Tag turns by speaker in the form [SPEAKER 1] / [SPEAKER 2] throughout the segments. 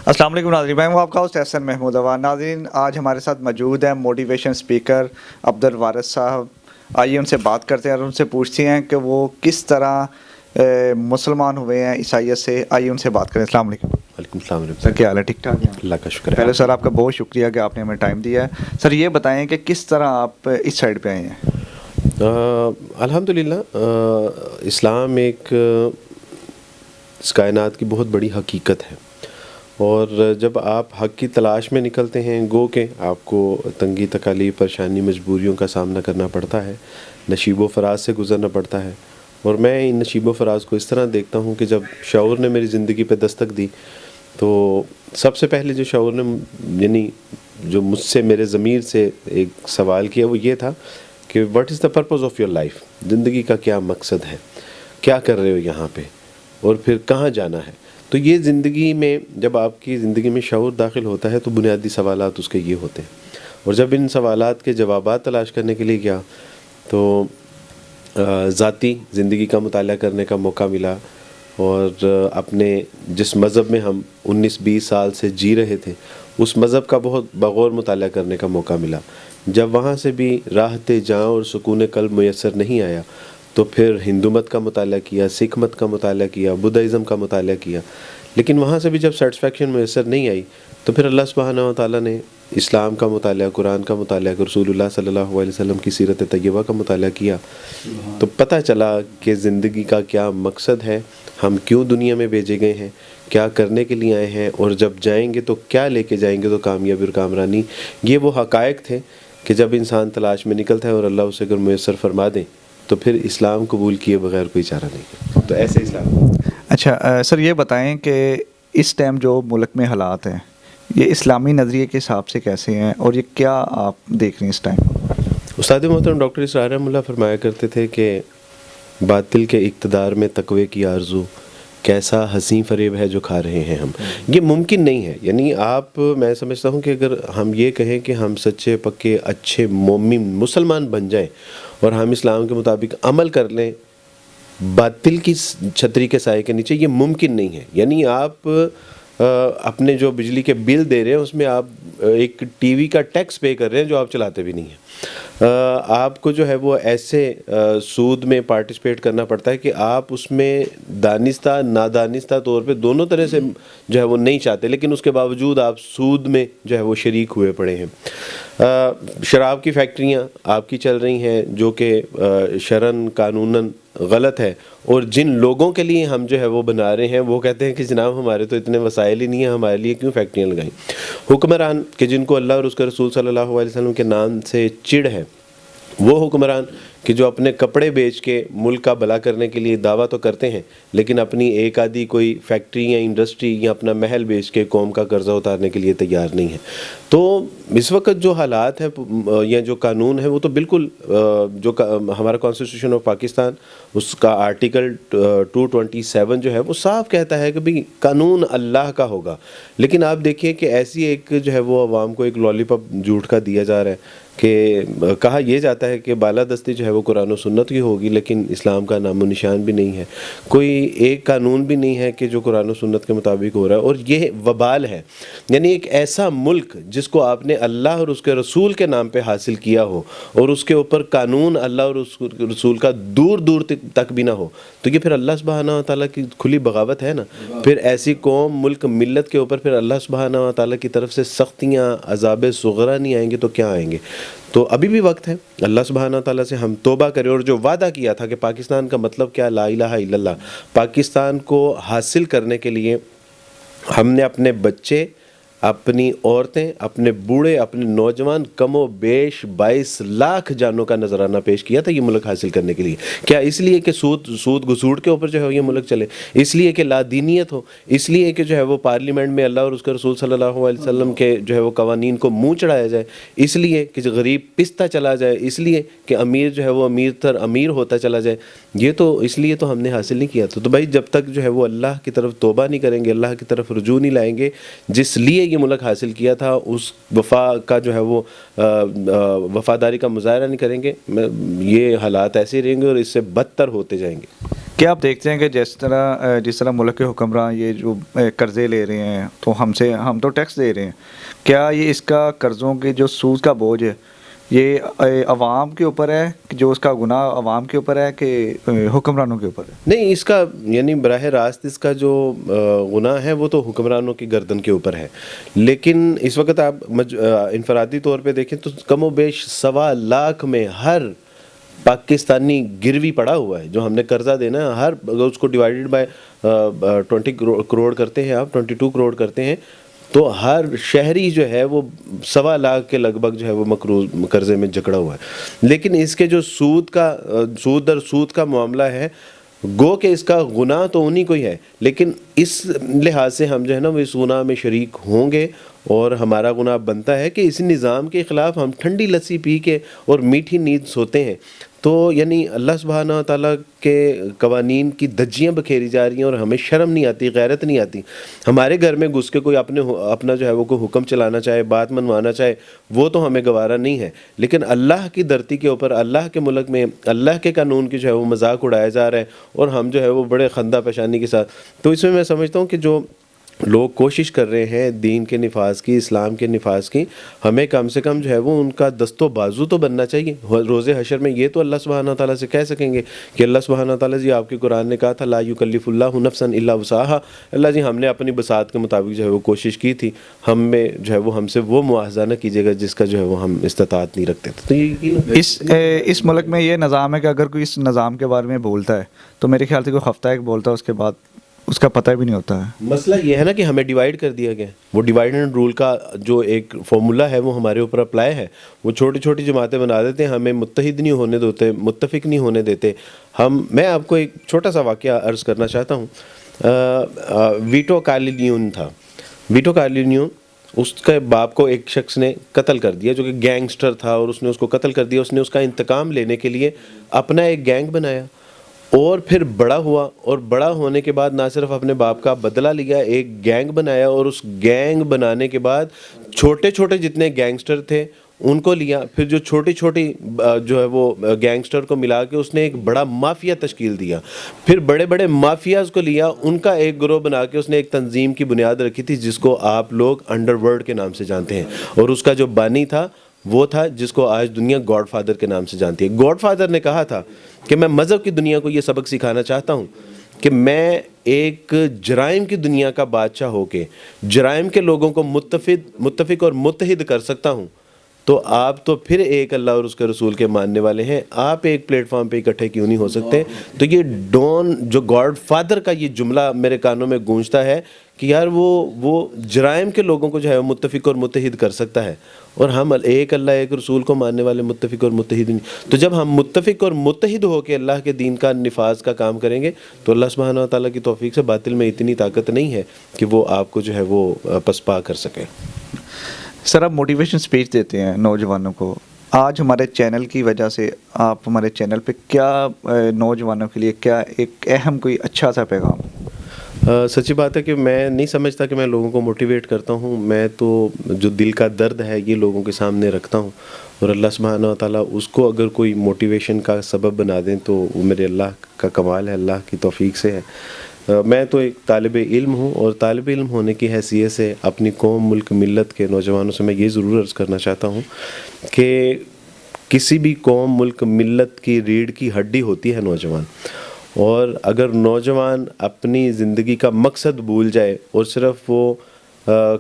[SPEAKER 1] السلام علیکم ناظرین، میں ہوں آپ کا ہوسٹ احسن محمود عوان۔ ناظرین، آج ہمارے ساتھ موجود ہیں موٹیویشن اسپیکر عبدالوارث صاحب۔ آئیے ان سے بات کرتے ہیں اور ان سے پوچھتے ہیں کہ وہ کس طرح مسلمان ہوئے ہیں عیسائیت سے۔ آئیے ان سے بات کریں۔ السلام علیکم۔
[SPEAKER 2] وعلیکم السلام علیکم
[SPEAKER 1] سر، کیا حال ہے؟ ٹھیک ٹھاک ہیں؟
[SPEAKER 2] اللہ کا شکر ہے۔
[SPEAKER 1] پہلے سر آپ کا بہت شکریہ کہ آپ نے ہمیں ٹائم دیا ہے۔ سر یہ بتائیں کہ کس طرح آپ اس سائڈ پہ آئے ہیں؟
[SPEAKER 2] الحمدللہ اسلام ایک اس کائنات کی بہت بڑی حقیقت ہے، اور جب آپ حق کی تلاش میں نکلتے ہیں گو کہ آپ کو تنگی تکالیف پریشانی مجبوریوں کا سامنا کرنا پڑتا ہے، نشیب و فراز سے گزرنا پڑتا ہے۔ اور میں ان نشیب و فراز کو اس طرح دیکھتا ہوں کہ جب شعور نے میری زندگی پہ دستک دی تو سب سے پہلے جو شعور نے یعنی جو مجھ سے میرے ضمیر سے ایک سوال کیا وہ یہ تھا کہ what is the purpose of your life, زندگی کا کیا مقصد ہے، کیا کر رہے ہو یہاں پہ، اور پھر کہاں جانا ہے۔ تو یہ زندگی میں جب آپ کی زندگی میں شعور داخل ہوتا ہے تو بنیادی سوالات اس کے یہ ہوتے ہیں، اور جب ان سوالات کے جوابات تلاش کرنے کے لیے گیا تو ذاتی زندگی کا مطالعہ کرنے کا موقع ملا، اور اپنے جس مذہب میں ہم 19-20 سال سے جی رہے تھے اس مذہب کا بہت بغور مطالعہ کرنے کا موقع ملا۔ جب وہاں سے بھی راحت جاں اور سکون قلب میسر نہیں آیا تو پھر ہندو مت کا مطالعہ کیا، سکھ مت کا مطالعہ کیا، بدھازم کا مطالعہ کیا، لیکن وہاں سے بھی جب سیٹسفیکشن میسر نہیں آئی تو پھر اللہ سبحانہ و تعالیٰ نے اسلام کا مطالعہ، قرآن کا مطالعہ، رسول اللہ صلی اللہ علیہ وسلم کی سیرت طیبہ کا مطالعہ کیا تو پتہ چلا کہ زندگی کا کیا مقصد ہے، ہم کیوں دنیا میں بھیجے گئے ہیں، کیا کرنے کے لیے آئے ہیں، اور جب جائیں گے تو کیا لے کے جائیں گے تو کامیابی اور کامرانی۔ یہ وہ حقائق تھے کہ جب انسان تلاش میں نکلتا ہے اور اللہ اسے اگر میسر فرما دیں تو پھر اسلام قبول کیے بغیر کوئی چارہ نہیں۔ تو ایسے اسلام۔
[SPEAKER 1] اچھا سر، یہ بتائیں کہ اس ٹائم جو ملک میں حالات ہیں یہ اسلامی نظریے کے حساب سے کیسے ہیں، اور یہ کیا آپ دیکھ رہے ہیں اس ٹائم؟
[SPEAKER 2] استاد محترم ڈاکٹر اسرار رحمۃ اللہ فرمایا کرتے تھے کہ باطل کے اقتدار میں تقوی کی آرزو کیسا حسین فریب ہے جو کھا رہے ہیں ہم۔ یہ ممکن نہیں ہے، یعنی میں سمجھتا ہوں کہ اگر ہم یہ کہیں کہ ہم سچے پکے اچھے مومن مسلمان بن جائیں اور ہم اسلام کے مطابق عمل کر لیں باطل کی چھتری کے سائے کے نیچے، یہ ممکن نہیں ہے۔ یعنی آپ اپنے جو بجلی کے بل دے رہے ہیں اس میں آپ ایک ٹی وی کا ٹیکس پے کر رہے ہیں جو آپ چلاتے بھی نہیں ہیں۔ آپ کو جو ہے وہ ایسے سود میں پارٹیسپیٹ کرنا پڑتا ہے کہ آپ اس میں دانستہ نادانستہ طور پہ دونوں طرح سے جو ہے وہ نہیں چاہتے، لیکن اس کے باوجود آپ سود میں جو ہے وہ شریک ہوئے پڑے ہیں۔ شراب کی فیکٹریاں آپ کی چل رہی ہیں جو کہ شرعاً قانوناً غلط ہے، اور جن لوگوں کے لیے ہم جو ہے وہ بنا رہے ہیں وہ کہتے ہیں کہ جناب ہمارے تو اتنے وسائل ہی نہیں ہیں، ہمارے لیے کیوں فیکٹریاں لگائیں۔ حکمران کہ جن کو اللہ اور اس کے رسول صلی اللہ علیہ وسلم کے نام سے چڑ ہے، وہ حکمران کہ جو اپنے کپڑے بیچ کے ملک کا بھلا کرنے کے لیے دعویٰ تو کرتے ہیں لیکن اپنی ایک آدھی کوئی فیکٹری یا انڈسٹری یا اپنا محل بیچ کے قوم کا قرضہ اتارنے کے لیے تیار نہیں ہے۔ تو اس وقت جو حالات ہیں یا جو قانون ہے وہ تو بالکل جو ہمارا کانسٹیٹیوشن آف پاکستان اس کا آرٹیکل 227 جو ہے وہ صاف کہتا ہے کہ بھئی قانون اللہ کا ہوگا، لیکن آپ دیکھیے کہ ایسی ایک جو ہے وہ عوام کو ایک لالی پاپ جھوٹ کا دیا جا رہا ہے کہ کہا یہ جاتا ہے کہ بالادستی جو ہے وہ قرآن و سنت کی ہوگی، لیکن اسلام کا نام و نشان بھی نہیں ہے، کوئی ایک قانون بھی نہیں ہے کہ جو قرآن و سنت کے مطابق ہو رہا ہے، اور یہ وبال ہے۔ یعنی ایک ایسا ملک جس کو آپ نے اللہ اور اس کے رسول کے نام پہ حاصل کیا ہو اور اس کے اوپر قانون اللہ اور اس رسول کا دور دور تک بھی نہ ہو، تو یہ پھر اللہ سبحانہ و تعالیٰ کی کھلی بغاوت ہے نا۔ پھر ایسی قوم ملک ملت کے اوپر پھر اللہ سبحانہ و تعالیٰ کی طرف سے سختیاں عذاب صغرا نہیں آئیں گے تو کیا آئیں گے؟ تو ابھی بھی وقت ہے، اللہ سبحانہ تعالیٰ سے ہم توبہ کریں، اور جو وعدہ کیا تھا کہ پاکستان کا مطلب کیا، لا الہ الا اللہ، پاکستان کو حاصل کرنے کے لیے ہم نے اپنے بچے، اپنی عورتیں، اپنے بوڑھے، اپنے نوجوان کم و بیش 22 لاکھ جانوں کا نذرانہ پیش کیا تھا یہ ملک حاصل کرنے کے لیے۔ کیا اس لیے کہ سود گھسوٹ کے اوپر جو ہے یہ ملک چلے، اس لیے کہ لادینیت ہو، اس لیے کہ جو ہے وہ پارلیمنٹ میں اللہ اور اس کے رسول صلی اللہ علیہ وسلم کے جو ہے وہ قوانین کو منہ چڑھایا جائے، اس لیے کہ غریب پستا چلا جائے، اس لیے کہ امیر جو ہے وہ امیر تر امیر ہوتا چلا جائے؟ یہ تو اس لیے تو ہم نے حاصل نہیں کیا تھا۔ تو بھائی جب تک جو ہے وہ اللہ کی طرف توبہ نہیں کریں گے، اللہ کی طرف رجوع نہیں لائیں گے، جس لیے یہ ملک حاصل کیا تھا اس وفا کا جو ہے وہ وفاداری کا مظاہرہ نہیں کریں گے، یہ حالات ایسے رہیں گے اور اس سے بدتر ہوتے جائیں گے۔
[SPEAKER 1] کیا آپ دیکھتے ہیں کہ جس طرح ملک کے حکمراں یہ جو قرضے لے رہے ہیں تو ہم تو ٹیکس دے رہے ہیں، کیا یہ اس کا قرضوں کے جو سود کا بوجھ ہے یہ عوام کے اوپر ہے، جو اس کا گناہ عوام کے اوپر ہے کہ حکمرانوں کے اوپر ہے؟
[SPEAKER 2] نہیں، اس کا یعنی براہ راست اس کا جو گناہ ہے وہ تو حکمرانوں کی گردن کے اوپر ہے، لیکن اس وقت آپ انفرادی طور پہ دیکھیں تو کم و بیش 1.25 لاکھ میں ہر پاکستانی گروی پڑا ہوا ہے جو ہم نے قرضہ دینا ہے، ہر اگر اس کو ڈیوائیڈڈ بائی 20 کروڑ کرتے ہیں آپ 22 کروڑ کرتے ہیں تو ہر شہری جو ہے وہ 1.25 لاکھ کے لگ بھگ جو ہے وہ مقروض قرضے میں جکڑا ہوا ہے، لیکن اس کے جو سود در سود کا معاملہ ہے گو کہ اس کا گناہ تو انہی کو ہی ہے، لیکن اس لحاظ سے ہم جو ہے نا وہ اس گناہ میں شریک ہوں گے اور ہمارا گناہ بنتا ہے کہ اس نظام کے خلاف ہم ٹھنڈی لسی پی کے اور میٹھی نیند سوتے ہیں، تو یعنی اللہ سبحانہ و تعالیٰ کے قوانین کی دھجیاں بکھیری جا رہی ہیں اور ہمیں شرم نہیں آتی، غیرت نہیں آتی۔ ہمارے گھر میں گھس کے کوئی اپنا جو ہے وہ کوئی حکم چلانا چاہے، بات منوانا چاہے، وہ تو ہمیں گوارا نہیں ہے، لیکن اللہ کی دھرتی کے اوپر، اللہ کے ملک میں اللہ کے قانون کی جو ہے وہ مذاق اڑایا جا رہا ہے اور ہم جو ہے وہ بڑے خندہ پیشانی کے ساتھ، تو اس میں میں سمجھتا ہوں کہ جو لوگ کوشش کر رہے ہیں دین کے نفاذ کی، اسلام کے نفاذ کی، ہمیں کم سے کم جو ہے وہ ان کا دست و بازو تو بننا چاہیے۔ روز حشر میں یہ تو اللہ سبحانہ تعالیٰ سے کہہ سکیں گے کہ اللہ سبحانہ تعالیٰ جی آپ کے قرآن نے کہا تھا لا یکلف اللہ نفسا الا وسعہا، اللہ جی ہم نے اپنی بساط کے مطابق جو ہے وہ کوشش کی تھی، ہم میں جو ہے وہ ہم سے وہ معاوضہ نہ کیجیے گا جس کا جو ہے وہ ہم استطاعت نہیں رکھتے تھے۔ تو یہ
[SPEAKER 1] اس ملک میں یہ نظام ہے کہ اگر کوئی اس نظام کے بارے میں بولتا ہے تو میرے خیال سے کوئی ہفتہ ایک بولتا ہے، اس کے بعد اس کا پتہ بھی نہیں ہوتا ہے۔
[SPEAKER 2] مسئلہ یہ ہے نا کہ ہمیں ڈیوائیڈ کر دیا گیا، وہ ڈیوائیڈ اینڈ رول کا جو ایک فارمولا ہے وہ ہمارے اوپر اپلائی ہے، وہ چھوٹی چھوٹی جماعتیں بنا دیتے ہیں، ہمیں متحد نہیں ہونے دیتے، متفق نہیں ہونے دیتے۔ میں آپ کو ایک چھوٹا سا واقعہ عرض کرنا چاہتا ہوں۔ ویٹو کارلیون تھا، ویٹو کارلیون، اس کے باپ کو ایک شخص نے قتل کر دیا جو کہ گینگسٹر تھا، اور اس نے اس کو قتل کر دیا۔ اس نے اس کا انتقام لینے کے لیے اپنا ایک گینگ بنایا اور پھر بڑا ہوا، اور بڑا ہونے کے بعد نہ صرف اپنے باپ کا بدلہ لیا، ایک گینگ بنایا، اور اس گینگ بنانے کے بعد چھوٹے چھوٹے جتنے گینگسٹر تھے ان کو لیا، پھر جو چھوٹی چھوٹی جو ہے وہ گینگسٹر کو ملا کے اس نے ایک بڑا مافیا تشکیل دیا، پھر بڑے بڑے مافیاز کو لیا، ان کا ایک گروہ بنا کے اس نے ایک تنظیم کی بنیاد رکھی تھی جس کو آپ لوگ انڈر ورلڈ کے نام سے جانتے ہیں، اور اس کا جو بانی تھا وہ تھا جس کو آج دنیا گاڈ فادر کے نام سے جانتی ہے۔ گاڈ فادر نے کہا تھا کہ میں مذہب کی دنیا کو یہ سبق سکھانا چاہتا ہوں کہ میں ایک جرائم کی دنیا کا بادشاہ ہو کے جرائم کے لوگوں کو متفق اور متحد کر سکتا ہوں، تو آپ تو پھر ایک اللہ اور اس کے رسول کے ماننے والے ہیں، آپ ایک پلیٹ فارم پہ اکٹھے کیوں نہیں ہو سکتے؟ تو یہ جو گاڈ فادر کا یہ جملہ میرے کانوں میں گونجتا ہے کہ یار وہ جرائم کے لوگوں کو جو ہے متفق اور متحد کر سکتا ہے، اور ہم ایک اللہ ایک رسول کو ماننے والے متفق اور متحد نہیں۔ تو جب ہم متفق اور متحد ہو کے اللہ کے دین کا نفاذ کا کام کریں گے تو اللہ سبحانہ و تعالیٰ کی توفیق سے باطل میں اتنی طاقت نہیں ہے کہ وہ آپ کو جو ہے وہ پسپا کر سکے۔
[SPEAKER 1] سر آپ موٹیویشن اسپیچ دیتے ہیں نوجوانوں کو، آج ہمارے چینل کی وجہ سے آپ ہمارے چینل پہ کیا نوجوانوں کے لیے کیا ایک اہم کوئی اچھا سا پیغام؟
[SPEAKER 2] سچی بات ہے کہ میں نہیں سمجھتا کہ میں لوگوں کو موٹیویٹ کرتا ہوں، میں تو جو دل کا درد ہے یہ لوگوں کے سامنے رکھتا ہوں، اور اللہ سبحانہ و تعالیٰ اس کو اگر کوئی موٹیویشن کا سبب بنا دیں تو وہ میرے اللہ کا کمال ہے، اللہ کی توفیق سے ہے۔ میں تو ایک طالب علم ہوں، اور طالب علم ہونے کی حیثیت سے اپنی قوم ملک ملت کے نوجوانوں سے میں یہ ضرور عرض کرنا چاہتا ہوں کہ کسی بھی قوم ملک ملت کی ریڑھ کی ہڈی ہوتی ہے نوجوان، اور اگر نوجوان اپنی زندگی کا مقصد بھول جائے اور صرف وہ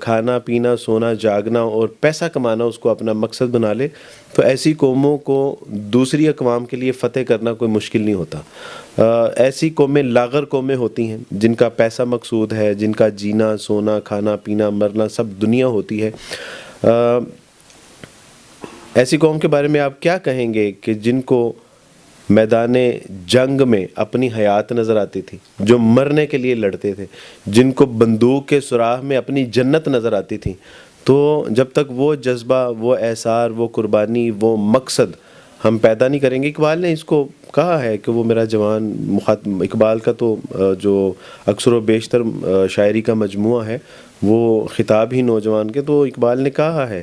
[SPEAKER 2] کھانا پینا سونا جاگنا اور پیسہ کمانا اس کو اپنا مقصد بنا لے تو ایسی قوموں کو دوسری اقوام کے لیے فتح کرنا کوئی مشکل نہیں ہوتا۔ ایسی قومیں لاغر قومیں ہوتی ہیں جن کا پیسہ مقصود ہے، جن کا جینا سونا کھانا پینا مرنا سب دنیا ہوتی ہے۔ ایسی قوم کے بارے میں آپ کیا کہیں گے کہ جن کو میدان جنگ میں اپنی حیات نظر آتی تھی، جو مرنے کے لیے لڑتے تھے، جن کو بندوق کے سوراخ میں اپنی جنت نظر آتی تھی، تو جب تک وہ جذبہ، وہ احسار، وہ قربانی، وہ مقصد ہم پیدا نہیں کریں گے۔ اقبال نے اس کو کہا ہے کہ وہ میرا جوان اقبال کا تو جو اکثر و بیشتر شاعری کا مجموعہ ہے وہ خطاب ہی نوجوان کے، تو اقبال نے کہا ہے